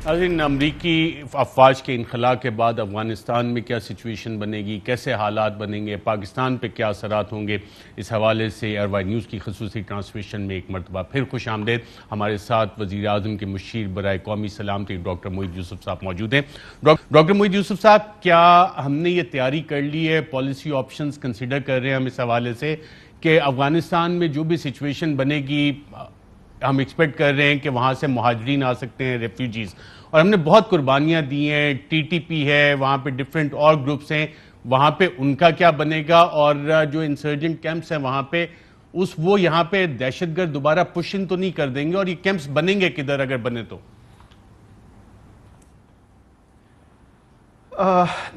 ناظرین، امریکی افواج کے انخلاء کے بعد افغانستان میں کیا سچویشن بنے گی، کیسے حالات بنیں گے، پاکستان پہ کیا اثرات ہوں گے، اس حوالے سے ایئر نیوز کی خصوصی ٹرانسمیشن میں ایک مرتبہ پھر خوش آمدید۔ ہمارے ساتھ وزیر اعظم کے مشیر برائے قومی سلامتی ڈاکٹر معید یوسف صاحب موجود ہیں۔ ڈاکٹر معید یوسف صاحب، کیا ہم نے یہ تیاری کر لی ہے، پالیسی آپشنز کنسیڈر کر رہے ہیں ہم اس حوالے سے کہ افغانستان میں جو بھی سچویشن بنے گی، ہم ایکسپیکٹ کر رہے ہیں کہ وہاں سے مہاجرین آ سکتے ہیں، ریفیوجیز، اور ہم نے بہت قربانیاں دی ہیں، ٹی ٹی پی ہے، وہاں پہ ڈیفرنٹ اور گروپس ہیں، وہاں پہ ان کا کیا بنے گا، اور جو انسرجنٹ کیمپس ہیں وہاں پہ وہ یہاں پہ دہشت گرد دوبارہ پشن تو نہیں کر دیں گے، اور یہ کیمپس بنیں گے کدھر اگر بنے تو؟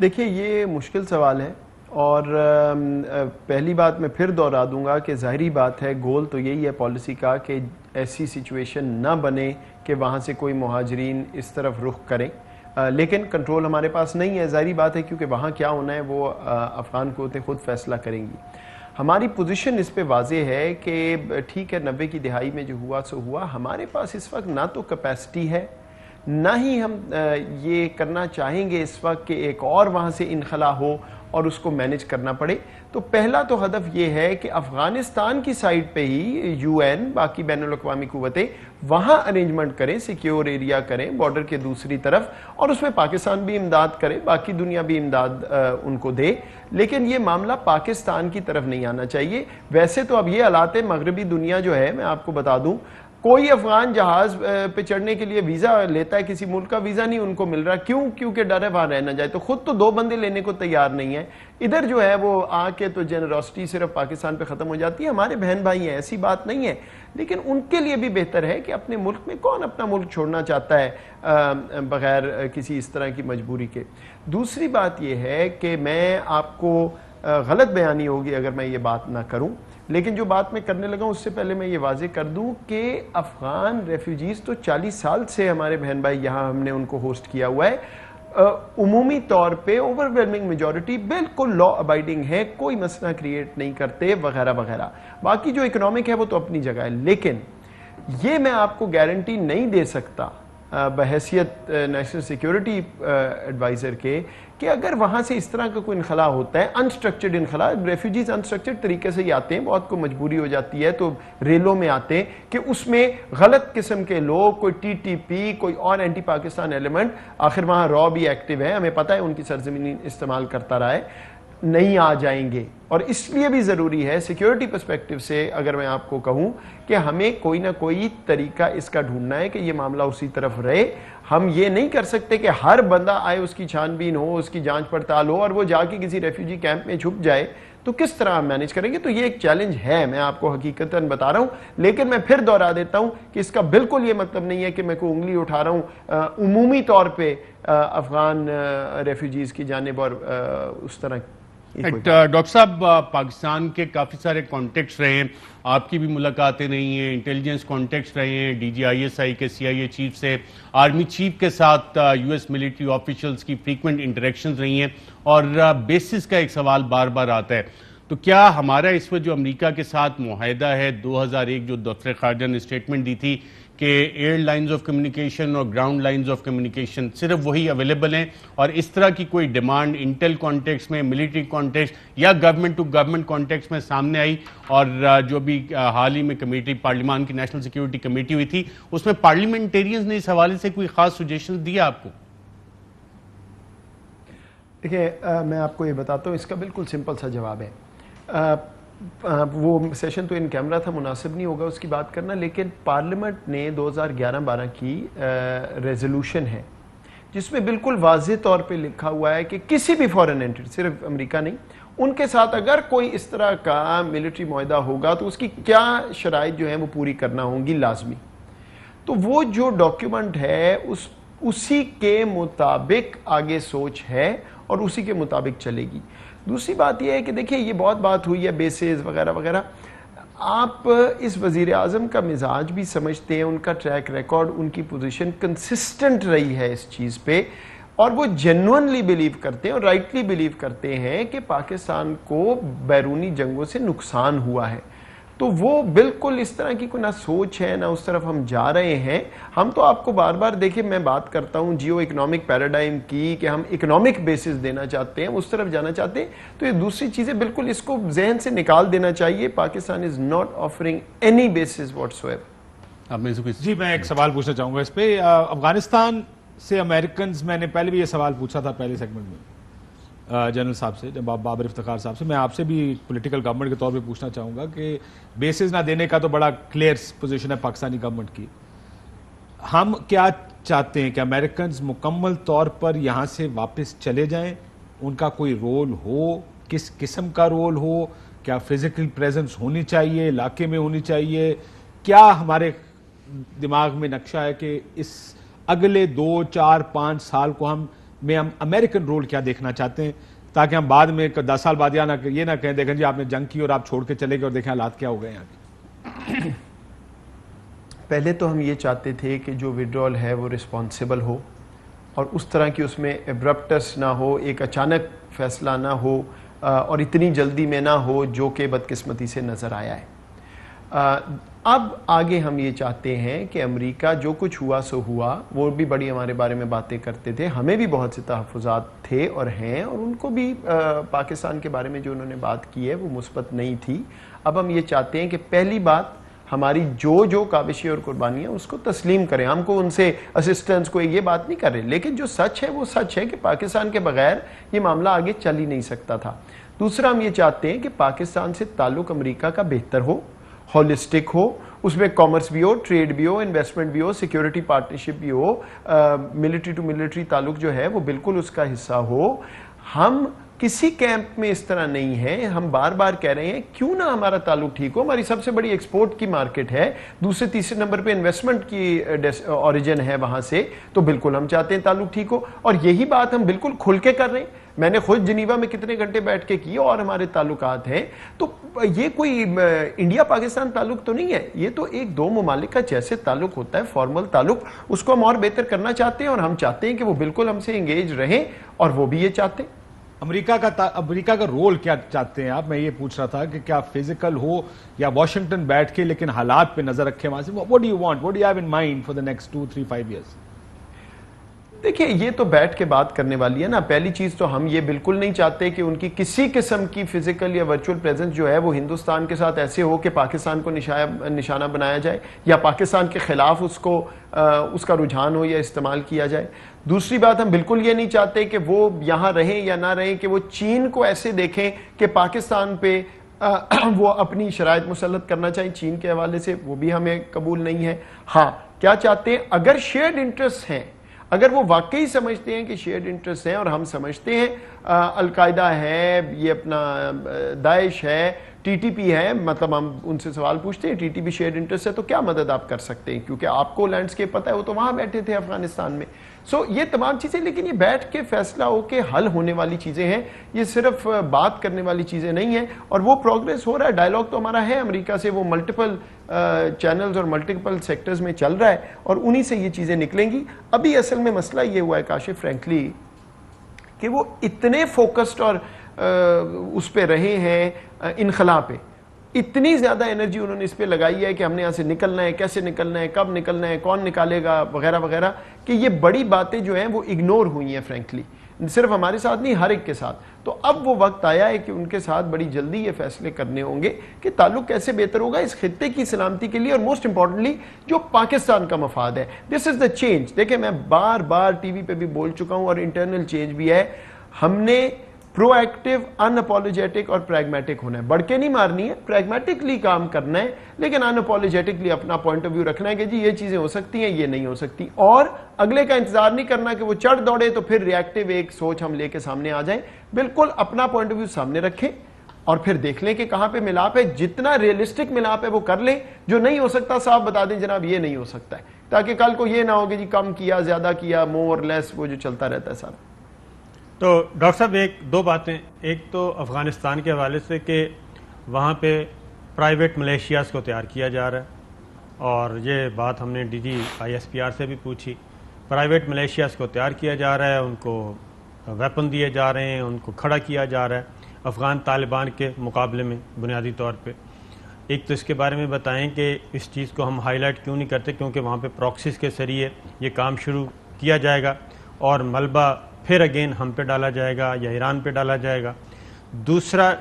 دیکھیں، یہ مشکل سوال ہے، اور پہلی بات میں پھر دوہرا دوں گا کہ ظاہری بات ہے، گول تو یہی ہے پالیسی کا کہ ایسی سچویشن نہ بنے کہ وہاں سے کوئی مہاجرین اس طرف رخ کریں، لیکن کنٹرول ہمارے پاس نہیں ہے، ظاہری بات ہے، کیونکہ وہاں کیا ہونا ہے وہ افغان قوتیں خود فیصلہ کریں گی۔ ہماری پوزیشن اس پہ واضح ہے کہ ٹھیک ہے، 90 کی دہائی میں جو ہوا سو ہوا، ہمارے پاس اس وقت نہ تو کیپیسٹی ہے، نہ ہی ہم یہ کرنا چاہیں گے اس وقت کہ ایک اور وہاں سے انخلا ہو اور اس کو مینج کرنا پڑے۔ تو پہلا تو ہدف یہ ہے کہ افغانستان کی سائڈ پہ ہی یو این، باقی بین الاقوامی قوتیں وہاں ارینجمنٹ کریں، سیکیور ایریا کریں بارڈر کے دوسری طرف، اور اس میں پاکستان بھی امداد کرے، باقی دنیا بھی امداد ان کو دے، لیکن یہ معاملہ پاکستان کی طرف نہیں آنا چاہیے۔ ویسے تو اب یہ حالات ہے، مغربی دنیا جو ہے، میں آپ کو بتا دوں، کوئی افغان جہاز پہ چڑھنے کے لیے ویزا لیتا ہے، کسی ملک کا ویزا نہیں ان کو مل رہا، کیونکہ ڈر ہے وہاں رہ نہ جائے، تو خود تو 2 بندے لینے کو تیار نہیں ہے۔ ادھر جو ہے وہ آ کے تو جنراسٹی صرف پاکستان پہ ختم ہو جاتی ہے، ہمارے بہن بھائی ہیں، ایسی بات نہیں ہے، لیکن ان کے لیے بھی بہتر ہے کہ اپنے ملک میں، کون اپنا ملک چھوڑنا چاہتا ہے بغیر کسی اس طرح کی مجبوری کے۔ دوسری بات یہ ہے کہ میں آپ کو غلط بیانی ہوگی اگر میں یہ بات نہ کروں، لیکن جو بات میں کرنے لگا ہوں اس سے پہلے میں یہ واضح کر دوں کہ افغان ریفیوجیز تو 40 سال سے ہمارے بہن بھائی یہاں ہم نے ان کو ہوسٹ کیا ہوا ہے، عمومی طور پہ اوورویلمنگ میجورٹی بالکل لا ابائیڈنگ ہے، کوئی مسئلہ کریٹ نہیں کرتے وغیرہ وغیرہ، باقی جو اکنامک ہے وہ تو اپنی جگہ ہے، لیکن یہ میں آپ کو گارنٹی نہیں دے سکتا بحیثیت نیشنل سیکیورٹی ایڈوائزر کے کہ اگر وہاں سے اس طرح کا کوئی انخلا ہوتا ہے، انسٹرکچرڈ انخلا، ریفیوجیز انسٹرکچرڈ طریقے سے ہی آتے ہیں، بہت کو مجبوری ہو جاتی ہے تو ریلوں میں آتے ہیں، کہ اس میں غلط قسم کے لوگ، کوئی ٹی ٹی پی، کوئی اور اینٹی پاکستان ایلیمنٹ، آخر وہاں را بھی ایکٹیو ہے، ہمیں پتہ ہے ان کی سرزمین استعمال کرتا رہا ہے، نہیں آ جائیں گے۔ اور اس لیے بھی ضروری ہے سیکیورٹی پرسپیکٹیو سے اگر میں آپ کو کہوں کہ ہمیں کوئی نہ کوئی طریقہ اس کا ڈھونڈنا ہے کہ یہ معاملہ اسی طرف رہے۔ ہم یہ نہیں کر سکتے کہ ہر بندہ آئے، اس کی چھان بین ہو، اس کی جانچ پڑتال ہو، اور وہ جا کے کسی ریفیوجی کیمپ میں چھپ جائے، تو کس طرح ہم مینج کریں گے؟ تو یہ ایک چیلنج ہے، میں آپ کو حقیقتاً بتا رہا ہوں، لیکن میں پھر دوہرا دیتا ہوں کہ اس کا بالکل یہ مطلب نہیں ہے کہ میں کوئی انگلی اٹھا رہا ہوں عمومی طور پہ افغان ریفیوجیز کی جانب، اور اس طرح۔ ڈاکٹر صاحب، پاکستان کے کافی سارے کانٹیکٹس رہے ہیں، آپ کی بھی ملاقاتیں رہی ہیں، انٹیلیجنس کانٹیکٹس رہے ہیں، D G I S I کے سی آئی اے چیف سے، آرمی چیف کے ساتھ یو ایس ملٹری آفیشلز کی فریکوینٹ انٹریکشنز رہی ہیں، اور بیسس کا ایک سوال بار بار آتا ہے، تو کیا ہمارا اس وقت جو امریکہ کے ساتھ معاہدہ ہے 2001 جو دفتر خارجہ نے اسٹیٹمنٹ دی تھی کہ ایئر لائنز آف کمیونیکیشن اور گراؤنڈ لائنز آف کمیونیکیشن صرف وہی اویلیبل ہیں، اور اس طرح کی کوئی ڈیمانڈ انٹیل کانٹیکس میں، ملٹری کانٹیکس یا گورنمنٹ ٹو گورنمنٹ کانٹیکس میں سامنے آئی، اور جو بھی حال ہی میں کمیٹی پارلیمان کی نیشنل سیکیورٹی کمیٹی ہوئی تھی، اس میں پارلیمنٹیرینز نے اس حوالے سے کوئی خاص سجیشن دیا آپ کو؟ دیکھیں، میں آپ کو یہ بتاتا ہوں، اس کا بالکل سمپل سا جواب ہے۔ وہ سیشن تو ان کیمرہ تھا، مناسب نہیں ہوگا اس کی بات کرنا، لیکن پارلیمنٹ نے 2011-12 کی ریزولوشن ہے جس میں بالکل واضح طور پہ لکھا ہوا ہے کہ کسی بھی فورن انٹیٹی، صرف امریکہ نہیں، ان کے ساتھ اگر کوئی اس طرح کا ملٹری معاہدہ ہوگا تو اس کی کیا شرائط جو ہیں وہ پوری کرنا ہوں گی لازمی۔ تو وہ جو ڈاکیومنٹ ہے اسی کے مطابق آگے سوچ ہے اور اسی کے مطابق چلے گی۔ دوسری بات یہ ہے کہ دیکھیں، یہ بہت بات ہوئی ہے بیسز وغیرہ وغیرہ، آپ اس وزیر اعظم کا مزاج بھی سمجھتے ہیں، ان کا ٹریک ریکارڈ، ان کی پوزیشن کنسسٹنٹ رہی ہے اس چیز پہ، اور وہ جینوئنلی بلیو کرتے ہیں اور رائٹلی بلیو کرتے ہیں کہ پاکستان کو بیرونی جنگوں سے نقصان ہوا ہے۔ تو وہ بالکل اس طرح کی کوئی نہ سوچ ہے نہ اس طرف ہم جا رہے ہیں. ہم تو آپ کو بار بار دیکھیں میں بات کرتا ہوں جیو اکنامک پیراڈائم کی کہ ہم اکنامک بیسس دینا چاہتے ہیں, اس طرف جانا چاہتے ہیں. تو یہ دوسری چیزیں بالکل اس کو ذہن سے نکال دینا چاہیے. Pakistan is not offering any basis whatsoever. جی میں ایک سوال پوچھنا چاہوں گا اس پہ. افغانستان سے امریکنز, میں نے پہلے بھی یہ سوال پوچھا تھا پہلے سیگمنٹ میں جنرل صاحب سے, جب بابر افتخار صاحب سے. میں آپ سے بھی پولیٹیکل گورنمنٹ کے طور پہ پوچھنا چاہوں گا کہ بیسز نہ دینے کا تو بڑا کلیئر پوزیشن ہے پاکستانی گورنمنٹ کی. ہم کیا چاہتے ہیں کہ امریکنز مکمل طور پر یہاں سے واپس چلے جائیں؟ ان کا کوئی رول ہو, کس قسم کا رول ہو؟ کیا فزیکل پریزنس ہونی چاہیے, علاقے میں ہونی چاہیے؟ کیا ہمارے دماغ میں نقشہ ہے کہ اس اگلے 2, 4, 5 سال کو ہم امریکن رول کیا دیکھنا چاہتے ہیں, تاکہ ہم بعد میں 10 سال بعد یہ نہ کہیں دیکھیں جی آپ نے جنگ کی اور آپ چھوڑ کے چلے گئے اور دیکھیں حالات کیا ہو گئے یہاں کے. پہلے تو ہم یہ چاہتے تھے کہ جو وڈرول ہے وہ رسپانسیبل ہو اور اس طرح کی اس میں ایبرپٹس نہ ہو, ایک اچانک فیصلہ نہ ہو اور اتنی جلدی میں نہ ہو جو کہ بدقسمتی سے نظر آیا ہے. اب آگے ہم یہ چاہتے ہیں کہ امریکہ جو کچھ ہوا سو ہوا, وہ بھی بڑی ہمارے بارے میں باتیں کرتے تھے, ہمیں بھی بہت سے تحفظات تھے اور ہیں, اور ان کو بھی پاکستان کے بارے میں جو انہوں نے بات کی ہے وہ مثبت نہیں تھی. اب ہم یہ چاہتے ہیں کہ پہلی بات ہماری جو کاوشیں اور قربانیاں اس کو تسلیم کریں. ہم کو ان سے اسسٹنس کو یہ بات نہیں کر رہے, لیکن جو سچ ہے وہ سچ ہے کہ پاکستان کے بغیر یہ معاملہ آگے چل ہی نہیں سکتا تھا. دوسرا ہم یہ چاہتے ہیں کہ پاکستان سے تعلق امریکہ کا بہتر ہو, ہولسٹک ہو, اس میں کامرس بھی ہو, ٹریڈ بھی ہو, انویسٹمنٹ بھی ہو, سیکیورٹی پارٹنرشپ بھی ہو, ملٹری ٹو ملٹری تعلق جو ہے وہ بالکل اس کا حصہ ہو. ہم کسی کیمپ میں اس طرح نہیں ہے, ہم بار بار کہہ رہے ہیں کیوں نہ ہمارا تعلق ٹھیک ہو. ہماری سب سے بڑی ایکسپورٹ کی مارکیٹ ہے, دوسرے تیسرے نمبر پہ انویسٹمنٹ کی اوریجن ہے وہاں سے, تو بالکل ہم چاہتے ہیں تعلق ٹھیک ہو, اور یہی بات ہم بالکل کھل کے کر رہے ہیں. میں نے خود جنیوا میں کتنے گھنٹے بیٹھ کے کی اور ہمارے تعلقات ہیں. تو یہ کوئی انڈیا پاکستان تعلق تو نہیں ہے, یہ تو ایک دو ممالک کا جیسے تعلق ہوتا ہے فارمل تعلق, اس کو ہم اور بہتر کرنا چاہتے ہیں, اور ہم چاہتے ہیں کہ وہ بالکل ہم سے انگیج رہیں, اور وہ بھی یہ چاہتے ہیں. امریکہ کا رول کیا چاہتے ہیں آپ؟ میں یہ پوچھ رہا تھا کہ کیا فزیکل ہو یا واشنگٹن بیٹھ کے لیکن حالات پہ نظر رکھے وہاں سے. what do you want, what do you have in mind for the next 2, 3, 5 years? دیکھیں یہ تو بیٹھ کے بات کرنے والی ہے نا. پہلی چیز تو ہم یہ بالکل نہیں چاہتے کہ ان کی کسی قسم کی فزیکل یا ورچوئل پریزنس جو ہے وہ ہندوستان کے ساتھ ایسے ہو کہ پاکستان کو نشانہ بنایا جائے یا پاکستان کے خلاف اس کا رجحان ہو یا استعمال کیا جائے. دوسری بات, ہم بالکل یہ نہیں چاہتے کہ وہ یہاں رہیں یا نہ رہیں کہ وہ چین کو ایسے دیکھیں کہ پاکستان پہ وہ اپنی شرائط مسلط کرنا چاہیں چین کے حوالے سے, وہ بھی ہمیں قبول نہیں ہے. ہاں کیا چاہتے ہیں, اگر شیئرڈ انٹرسٹ ہیں, اگر وہ واقعی سمجھتے ہیں کہ شیئرڈ انٹرسٹ ہیں, اور ہم سمجھتے ہیں القاعدہ ہے, یہ اپنا داعش ہے, ٹی ٹی پی ہے, مطلب ہم ان سے سوال پوچھتے ہیں T T P shared interest ہے تو کیا مدد آپ کر سکتے ہیں, کیونکہ آپ کو لینڈسکیپ پتہ ہے, وہ تو وہاں بیٹھے تھے افغانستان میں. سو یہ تمام چیزیں, لیکن یہ بیٹھ کے فیصلہ ہو کے حل ہونے والی چیزیں ہیں, یہ صرف بات کرنے والی چیزیں نہیں ہیں. اور وہ پروگریس ہو رہا ہے, ڈائلاگ تو ہمارا ہے امریکہ سے, وہ ملٹیپل چینلز اور ملٹیپل سیکٹرز میں چل رہا ہے, اور انہی سے یہ چیزیں نکلیں گی. ابھی اصل میں مسئلہ یہ ہوا ہے کاشف فرینکلی کہ وہ اتنے فوکسڈ اور اس پہ رہے ہیں انخلا پہ, اتنی زیادہ انرجی انہوں نے اس پہ لگائی ہے کہ ہم نے یہاں سے نکلنا ہے, کیسے نکلنا ہے, کب نکلنا ہے, کون نکالے گا وغیرہ وغیرہ, کہ یہ بڑی باتیں جو ہیں وہ اگنور ہوئی ہیں فرینکلی, صرف ہمارے ساتھ نہیں ہر ایک کے ساتھ. تو اب وہ وقت آیا ہے کہ ان کے ساتھ بڑی جلدی یہ فیصلے کرنے ہوں گے کہ تعلق کیسے بہتر ہوگا اس خطے کی سلامتی کے لیے, اور موسٹ امپورٹنٹلی جو پاکستان کا مفاد ہے. دس از دا چینج. دیکھیں میں بار بار ٹی وی پہ بھی بول چکا ہوں, اور انٹرنل چینج بھی ہے. ہم نے پرو ایکٹیو, ان اپولوجیٹک اور پریگمیٹک ہونا ہے. بڑھ کے نہیں مارنی ہے, پریگمیٹکلی کام کرنا ہے, لیکن ان اپولوجیٹکلی اپنا پوائنٹ آف ویو رکھنا ہے کہ جی یہ چیزیں ہو سکتی ہیں, یہ نہیں ہو سکتی, اور اگلے کا انتظار نہیں کرنا کہ وہ چڑھ دوڑے تو پھر ریئیکٹیو ایک سوچ ہم لے کے سامنے آ جائیں. بالکل اپنا پوائنٹ آف ویو سامنے رکھیں اور پھر دیکھ لیں کہ کہاں پہ ملاپ ہے. جتنا ریئلسٹک ملاپ ہے وہ کر لیں, جو نہیں ہو سکتا صاحب بتا دیں جناب یہ نہیں ہو سکتا ہے, تاکہ کل کو یہ نہ ہو کہ جی کم کیا, زیادہ کیا, مور لیس, وہ جو چلتا رہتا ہے سارا. تو ڈاکٹر صاحب دو باتیں, ایک تو افغانستان کے حوالے سے کہ وہاں پہ پرائیویٹ ملیشیاز کو تیار کیا جا رہا ہے, اور یہ بات ہم نے D G I S P R سے بھی پوچھی. پرائیویٹ ملیشیاز کو تیار کیا جا رہا ہے, ان کو ویپن دیے جا رہے ہیں, ان کو کھڑا کیا جا رہا ہے افغان طالبان کے مقابلے میں بنیادی طور پہ. ایک تو اس کے بارے میں بتائیں کہ اس چیز کو ہم ہائی لائٹ کیوں نہیں کرتے، کیونکہ وہاں پہ پراکسیز کے ذریعے یہ کام شروع کیا جائے گا اور ملبہ پھر اگین ہم پہ ڈالا جائے گا یا ایران پہ ڈالا جائے گا۔ دوسرا،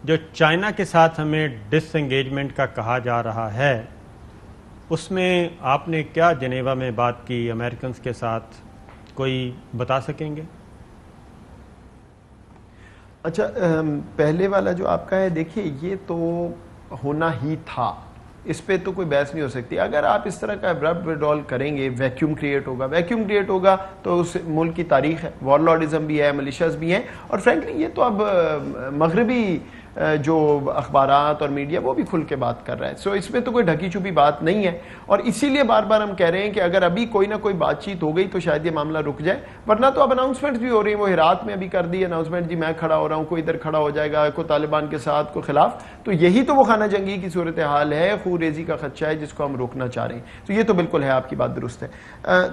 جو چائنا کے ساتھ ہمیں ڈس انگیجمنٹ کا کہا جا رہا ہے، اس میں آپ نے کیا جنیوا میں بات کی امریکنز کے ساتھ، کوئی بتا سکیں گے؟ اچھا، پہلے والا جو آپ کا ہے، دیکھیے یہ تو ہونا ہی تھا، اس پہ تو کوئی بحث نہیں ہو سکتی۔ اگر آپ اس طرح کا ابرپٹ وڈرال کریں گے، ویکیوم کریٹ ہوگا تو اس ملک کی تاریخ ہے، وار لارڈزم بھی ہے، ملیشیاز بھی ہیں، اور فرینکلی یہ تو اب مغربی جو اخبارات اور میڈیا وہ بھی کھل کے بات کر رہا ہے، سو اس میں تو کوئی ڈھکی چھپی بات نہیں ہے، اور اسی لیے بار بار ہم کہہ رہے ہیں کہ اگر ابھی کوئی نہ کوئی بات چیت ہو گئی تو شاید یہ معاملہ رک جائے، ورنہ تو اب اناؤنسمنٹ بھی ہو رہی ہیں، وہ ہرات میں ابھی کر دی اناؤنسمنٹ، جی میں کھڑا ہو رہا ہوں، کوئی ادھر کھڑا ہو جائے گا، کوئی طالبان کے ساتھ، کوئی خلاف، تو یہی تو وہ خانہ جنگی کی صورتحال ہے، خون ریزی کا خدشہ ہے جس کو ہم روکنا چاہ رہے ہیں، تو یہ تو بالکل ہے، آپ کی بات درست ہے۔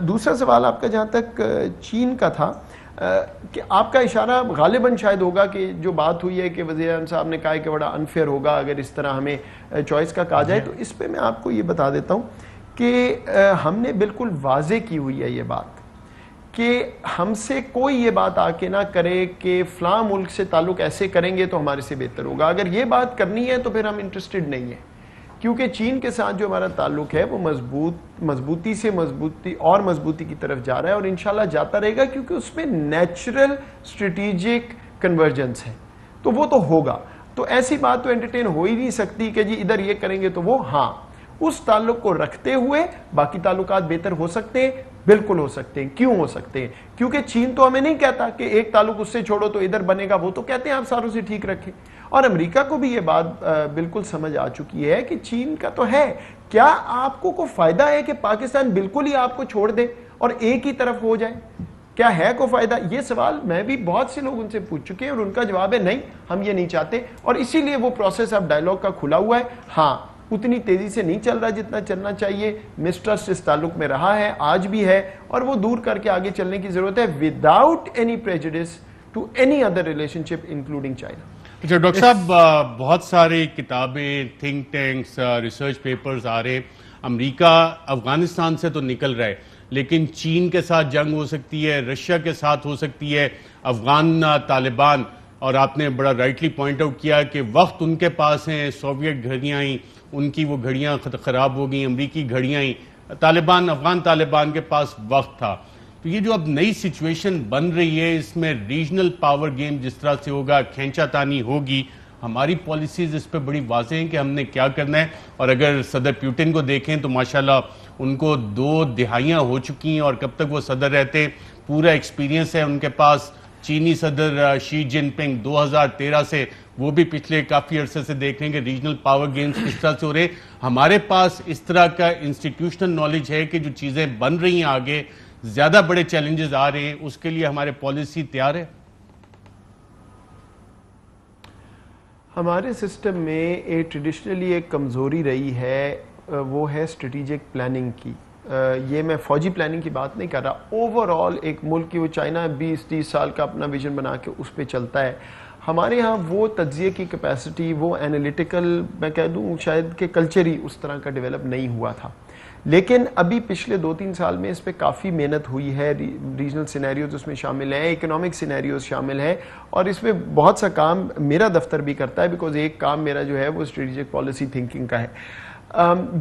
دوسرا سوال آپ کا جہاں تک چین کا تھا، کہ آپ کا اشارہ غالباً شاید ہوگا کہ جو بات ہوئی ہے کہ وزیر اعظم صاحب نے کہا کہ بڑا انفیئر ہوگا اگر اس طرح ہمیں چوائس کا کہا جائے، تو اس پہ میں آپ کو یہ بتا دیتا ہوں کہ ہم نے بالکل واضح کی ہوئی ہے یہ بات کہ ہم سے کوئی یہ بات آ کے نہ کرے کہ فلاں ملک سے تعلق ایسے کریں گے تو ہمارے سے بہتر ہوگا، اگر یہ بات کرنی ہے تو پھر ہم انٹرسٹڈ نہیں ہیں، کیونکہ چین کے ساتھ جو ہمارا تعلق ہے وہ مضبوطی سے مضبوطی کی طرف جا رہا ہے، اور انشاءاللہ جاتا رہے گا، کیونکہ اس میں نیچرل اسٹریٹیجک کنورجنس ہے، تو وہ تو ہوگا، تو ایسی بات تو انٹرٹین ہو ہی نہیں سکتی کہ جی ادھر یہ کریں گے تو وہ، ہاں اس تعلق کو رکھتے ہوئے باقی تعلقات بہتر ہو سکتے ہیں، بالکل ہو سکتے ہیں۔ کیوں ہو سکتے ہیں؟ کیونکہ چین تو ہمیں نہیں کہتا کہ ایک تعلق اس سے چھوڑو تو ادھر بنے گا، وہ تو کہتے ہیں آپ ساروں سے ٹھیک رکھیں، اور امریکہ کو بھی یہ بات بالکل سمجھ آ چکی ہے کہ چین کا تو ہے، کیا آپ کو کوئی فائدہ ہے کہ پاکستان بالکل ہی آپ کو چھوڑ دے اور ایک ہی طرف ہو جائے؟ کیا ہے کوئی فائدہ؟ یہ سوال میں بھی بہت سے لوگ ان سے پوچھ چکے ہیں، اور ان کا جواب ہے نہیں، ہم یہ نہیں چاہتے، اور اسی لیے وہ پروسیس اب ڈائیلاگ کا کھلا ہوا ہے۔ ہاں اتنی تیزی سے نہیں چل رہا جتنا چلنا چاہیے، مسٹرسٹ اس تعلق میں رہا ہے، آج بھی ہے، اور وہ دور کر کے آگے چلنے کی ضرورت ہے without any prejudice to any other relationship including China. اچھا ڈاکٹر صاحب، بہت ساری کتابیں، تھنک ٹینکس، ریسرچ پیپرز آ رہے، امریکہ افغانستان سے تو نکل رہا ہے، لیکن چین کے ساتھ جنگ ہو سکتی ہے، رشیا کے ساتھ ہو سکتی ہے، افغان طالبان، اور آپ نے بڑا رائٹلی پوائنٹ آؤٹ کیا کہ وقت ان کے پاس ہیں، سوویٹ گھڑیاں ہی، ان کی وہ گھڑیاں خراب ہو گئیں، امریکی گھڑیاں ہی، افغان طالبان کے پاس وقت تھا، تو یہ جو اب نئی سچویشن بن رہی ہے، اس میں ریجنل پاور گیم جس طرح سے ہوگا، کھینچا تانی ہوگی، ہماری پالیسیز اس پہ بڑی واضح ہیں کہ ہم نے کیا کرنا ہے، اور اگر صدر پیوٹن کو دیکھیں تو ماشاءاللہ ان کو 2 دہائیاں ہو چکی ہیں، اور کب تک وہ صدر رہتے، پورا ایکسپیرینس ہے ان کے پاس۔ چینی صدر شی جن پنگ 2013 سے، وہ بھی پچھلے کافی عرصے سے دیکھ رہے ہیں کہ ریجنل پاور گیمز کس طرح سے ہو رہے، ہمارے پاس اس طرح کا انسٹیٹیوشنل نالج ہے کہ جو چیزیں بن رہی ہیں آگے، زیادہ بڑے چیلنجز آ رہے ہیں، اس کے لیے ہمارے پالیسی تیار ہے؟ ہمارے سسٹم میں ٹریڈیشنلی ایک کمزوری رہی ہے، وہ ہے اسٹریٹجک پلاننگ کی۔ یہ میں فوجی پلاننگ کی بات نہیں کر رہا، اوورآل ایک ملک کی، وہ چائنا 20-30 سال کا اپنا ویژن بنا کے اس پہ چلتا ہے، ہمارے ہاں وہ تجزیے کی کیپیسٹی، وہ اینالیٹیکل میں کہہ دوں شاید کہ کلچر ہی اس طرح کا ڈیولپ نہیں ہوا تھا، لیکن ابھی پچھلے 2-3 سال میں اس پہ کافی محنت ہوئی ہے، ریجنل سینیریوز اس میں شامل ہیں، اکنامک سینیریوز شامل ہیں، اور اس میں بہت سا کام میرا دفتر بھی کرتا ہے، بیکاز ایک کام میرا جو ہے وہ اسٹریٹجک پالیسی تھنکنگ کا ہے۔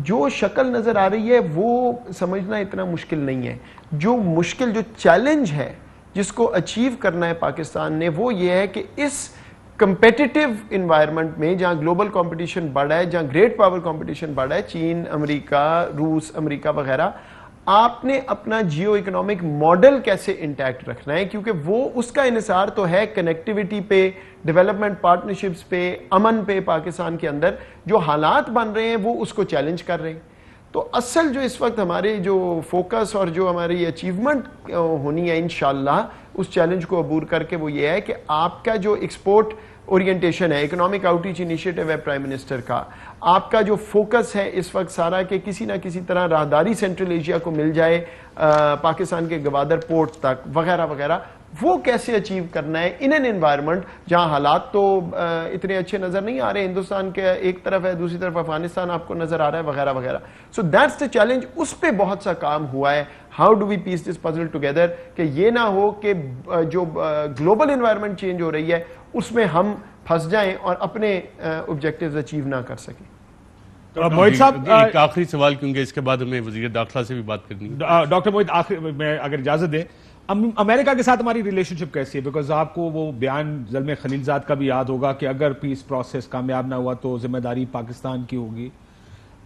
جو شکل نظر آ رہی ہے وہ سمجھنا اتنا مشکل نہیں ہے، جو مشکل، جو چیلنج ہے جس کو اچیو کرنا ہے پاکستان نے، وہ یہ ہے کہ اس کمپیٹیٹیو انوائرمنٹ میں جہاں گلوبل کمپٹیشن بڑھا ہے، جہاں گریٹ پاور کمپٹیشن بڑھا ہے، چین، امریکہ، روس، امریکہ وغیرہ، آپ نے اپنا جیو اکنامک ماڈل کیسے انٹیکٹ رکھنا ہے، کیونکہ وہ اس کا انحصار تو ہے کنیکٹیوٹی پہ، ڈیولپمنٹ پارٹنرشپس پہ، امن پہ۔ پاکستان کے اندر جو حالات بن رہے ہیں وہ اس کو چیلنج کر رہے ہیں، تو اصل جو اس وقت ہمارے جو فوکس اور جو ہماری اچیومنٹ ہونی ہے انشاءاللہ اس چیلنج کو عبور کر کے، وہ یہ ہے کہ آپ کا جو ایکسپورٹ اورینٹیشن ہے، اکنامک آؤٹریچ انیشیٹو ہے پرائم منسٹر کا، آپ کا جو فوکس ہے اس وقت سارا کہ کسی نہ کسی طرح راہداری سینٹرل ایشیا کو مل جائے، پاکستان کے گوادر پورٹ تک وغیرہ وغیرہ، وہ کیسے اچیو کرنا ہے ان این انوائرمنٹ جہاں حالات تو اتنے اچھے نظر نہیں آ رہے, ہندوستان کے ایک طرف ہے, دوسری طرف افغانستان آپ کو نظر آ رہا ہے وغیرہ وغیرہ. سو دیٹس دا چیلنج, اس پہ بہت سا کام ہوا ہے. How do we piece this puzzle together, کہ یہ نہ ہو کہ جو گلوبل انوائرمنٹ چینج ہو رہی ہے اس میں ہم پھنس جائیں اور اپنے آبجیکٹیوز اچیو نہ کر سکیں. موہت صاحب ایک آخری سوال, کیونکہ اس کے بعد ہمیں وزیر داخلہ سے بھی بات کرنی ہے. ڈاکٹر موہت, آخر میں اگر اجازت دیں, امریکہ کے ساتھ ہماری ریلیشن شپ کیسی ہے؟ بیکاز آپ کو وہ بیان زلمے خلیلزاد کا بھی یاد ہوگا کہ اگر پیس پروسیس کامیاب نہ ہوا تو ذمہ داری پاکستان کی ہوگی.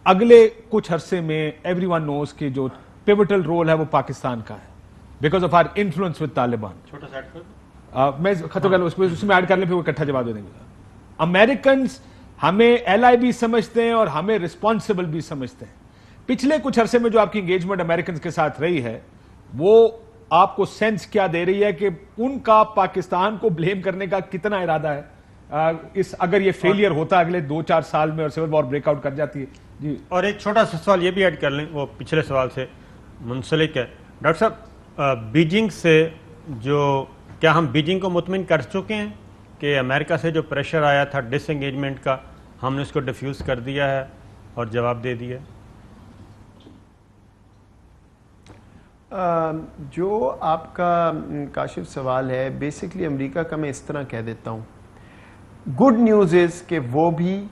اگلے کچھ عرصے میں ایوری ون نوز کہ جو پیوٹل رول ہے وہ پاکستان کا ہے because of our influence with Taliban. چھوٹا سا ایڈ کر میں خطوں کر اس میں ایڈ کر لیں, پھر وہ اکٹھا جواب دے دیں گے. امریکنز ہمیں ایل آئی بھی سمجھتے ہیں اور ہمیں رسپانسبل بھی سمجھتے ہیں. پچھلے کچھ عرصے میں جو آپ کی انگیجمنٹ امریکنز کے ساتھ رہی ہے وہ آپ کو سینس کیا دے رہی ہے کہ ان کا پاکستان کو بلیم کرنے کا کتنا ارادہ ہے اس اگر یہ فیلئر ہوتا اگلے 2-4 سال میں اور سول وار بریک آؤٹ کر جاتی ہے؟ جی, اور ایک چھوٹا سا سوال یہ بھی ایڈ کر لیں, وہ پچھلے سوال سے منسلک ہے. ڈاکٹر صاحب, بیجنگ سے جو کیا ہم بیجنگ کو مطمئن کر چکے ہیں کہ امریکہ سے جو پریشر آیا تھا ڈس انگیجمنٹ کا, ہم نے اس کو ڈیفیوز کر دیا ہے اور جواب دے دیا؟ جو آپ کا کاشف سوال ہے, بیسکلی امریکہ کا میں اس طرح کہہ دیتا ہوں. گڈ نیوز از کہ وہ بھی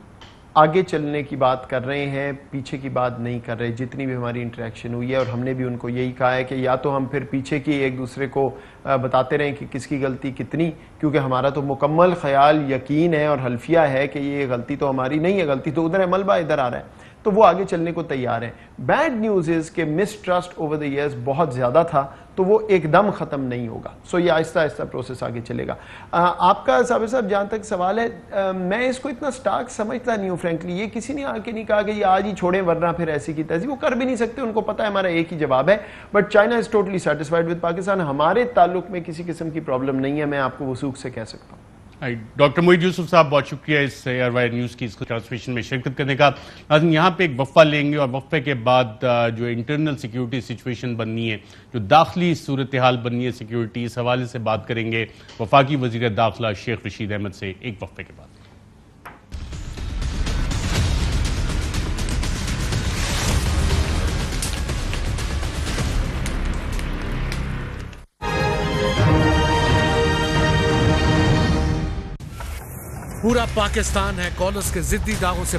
آگے چلنے کی بات کر رہے ہیں, پیچھے کی بات نہیں کر رہے. جتنی بھی ہماری انٹریکشن ہوئی ہے, اور ہم نے بھی ان کو یہی کہا ہے کہ یا تو ہم پھر پیچھے کی ایک دوسرے کو بتاتے رہیں کہ کس کی غلطی کتنی, کیونکہ ہمارا تو مکمل خیال, یقین ہے اور حلفیہ ہے کہ یہ غلطی تو ہماری نہیں ہے, غلطی تو ادھر ہے, ملبہ ادھر آ رہا ہے, تو وہ آگے چلنے کو تیار ہیں. بیڈ نیوز از کہ مسٹرسٹ اوور دی ایئرز بہت زیادہ تھا, تو وہ ایک دم ختم نہیں ہوگا. سو یہ آہستہ آہستہ پروسیس آگے چلے گا. آپ کا صابر صاحب جہاں تک سوال ہے, میں اس کو اتنا سٹارک سمجھتا نہیں ہوں فرینکلی. یہ کسی نے آ کے نہیں کہا کہ یہ آج ہی چھوڑیں ورنہ پھر ایسی کی تیسی, وہ کر بھی نہیں سکتے, ان کو پتہ ہے ہمارا ایک ہی جواب ہے. But China is totally satisfied with Pakistan. ہمارے تعلق میں کسی قسم کی پرابلم نہیں ہے, میں آپ کو وثوق سے کہہ سکتا ہوں. ڈاکٹر موہت یوسف صاحب, بہت شکریہ اس ایئر نیوز کی اس ٹرانسمیشن میں شرکت کرنے کا. ناظرین, یہاں پہ ایک وقفہ لیں گے اور وقفے کے بعد جو انٹرنل سیکیورٹی سچویشن بننی ہے, جو داخلی صورتحال بننی ہے سیکیورٹی, اس حوالے سے بات کریں گے وفاقی وزیر داخلہ شیخ رشید احمد سے ایک وقفے کے بعد. پورا پاکستان ہے کالرز کے ضدی داغوں سے